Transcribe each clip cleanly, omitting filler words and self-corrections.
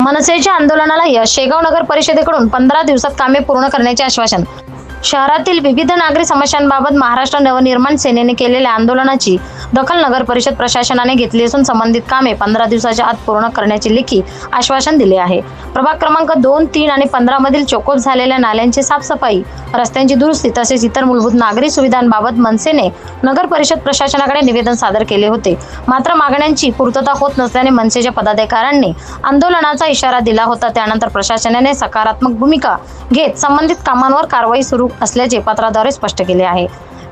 मनसेच्या आंदोलनाला यश. शेगाव नगर परिषदेकडून 15 दिवसात कामे पूर्ण करण्याचे आश्वासन. शहरातील विविध नागरी समस्यांबाबत महाराष्ट्र नवनिर्माण सेनेने केलेल्या आंदोलनाची दखल नगर परिषद प्रशासनाने घेतली असून संबंधित कामे 15 दिवसाच्या आत पूर्ण करण्याचे लेखी आश्वासन दिले आहे. प्रभाग क्रमांक 2, 3 आणि 15 मधील चोकोप झालेल्या नाल्यांची साफसफाई, रस्त्यांची दुरुस्ती तसेच इतर मूलभूत नागरी सुविधांबाबत मनसेने नगर परिषद प्रशासनाकडे निवेदन सादर केले होते. मात्र मागण्यांची पूर्तता होत नसल्याने मनसेच्या पदाधिकाऱ्यांनी आंदोलनाचा इशारा दिला होता. त्यानंतर प्रशासनाने सकारात्मक भूमिका घेत संबंधित कामांवर कारवाई सुरू असल्याचे पत्राद्वारे स्पष्ट केले आहे.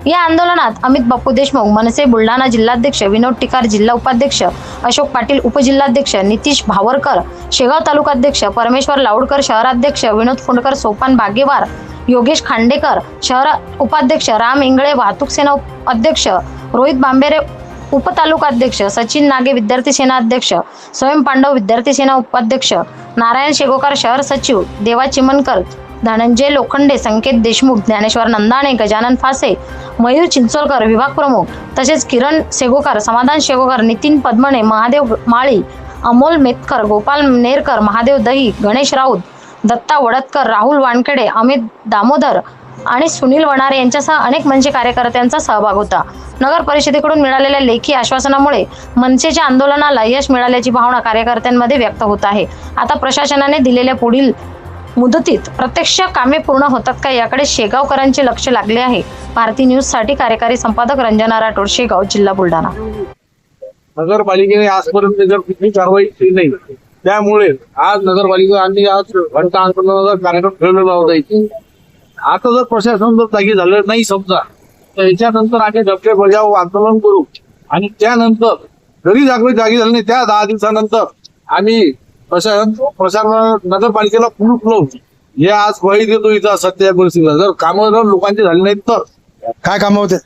या आंदोलनात अमित बापू देशमुख मनसे बुलढाणा जिल्हाध्यक्ष, विनोद टिकार जिल्हा उपाध्यक्ष, अशोक पाटील उपजिल्हाध्यक्ष, नितीश भावरकर शेगाव तालुकाध्यक्ष, परमेश्वर लाऊडकर शहराध्यक्ष, विनोद फुंडकर सोपान बागेवार, योगेश खांडेकर शहर उपाध्यक्ष, राम इंगळे वाहतूक सेना अध्यक्ष, रोहित बांबेरे उपतालुकाध्यक्ष, सचिन नागे विद्यार्थी सेना अध्यक्ष, स्वयं पांडव विद्यार्थी सेना उपाध्यक्ष, नारायण शेगोकार शहर सचिव, देवा चिमनकर, धनंजय लोखंडे, संकेत देशमुख, ज्ञानेश्वर नंदाणे, गजानन फासे, मयूर चिंचोलकर विभाग प्रमुख, तसेच किरण शेगोकार, समाधान शेगोकार, नितीन पद्मणे, महादेव माळी, अमोल मेतकर, गोपाल नेरकर, महादेव दही, गणेश राऊत, दत्ता वडतकर, राहुल वानखेडे, अमित दामोदर आणि सुनील वनारे यांच्यासह अनेक मनसे कार्यकर्त्यांचा सहभाग होता. नगर परिषदेकडून मिळालेल्या लेखी आश्वासनामुळे मनसेच्या आंदोलनाला यश मिळाल्याची भावना कार्यकर्त्यांमध्ये व्यक्त होत आहे. आता प्रशासनाने दिलेल्या पुढील मुदतीत प्रत्यक्ष कामे पूर्ण होतात का याकडे शेगावकरांचे लक्ष लागले आहे. भारती न्यूज साठी कार्यकारी संपादक रंजना राठोड, शेगाव, जिल्हा बुलढाणा. नगरपालिकेने आजपर्यंत जर कुठली कारवाई केली नाही, त्यामुळे आज नगरपालिका आणि आज घंटा आंदोलनाचा कार्यक्रम ठेवलेला होता. आता जर प्रशासन जर जागी झालं नाही समजा, तर याच्यानंतर आम्ही धबके बजाव आंदोलन करू आणि त्यानंतर जरी जागी झालं नाही, त्या 10 दिवसानंतर आम्ही प्रशासन नगरपालिकेला कुलूप लावू. हे आज ग्वाही देतो इथं सत्य परिस्थितीला. जर कामं जर लोकांची झाली नाहीत तर काय काम होते,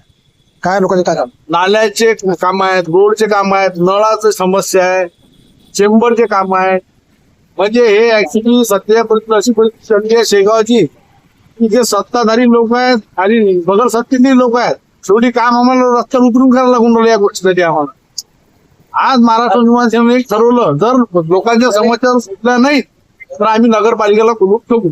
काय लोकांचे काय काम, नाल्याचे काम आहेत, रोडचे काम आहेत, नळाची समस्या आहे, चेंबरचे काम आहेत. म्हणजे हे ऍक्च्युली सत्य परिस्थिती अशी परिस्थिती आहे शेगावची की जे सत्ताधारी लोक आहेत आणि बगर सत्तेतील लोक आहेत, शेवटी काम आम्हाला रस्त्यावर उतरून करायला लागून राहिलं या गोष्टीसाठी. आम्हाला आज महाराष्ट्र निर्माण सेनेने ठरवलं, जर लोकांच्या समस्या सुटल्या नाहीत तर आम्ही नगरपालिकेला कुलूप ठेवू.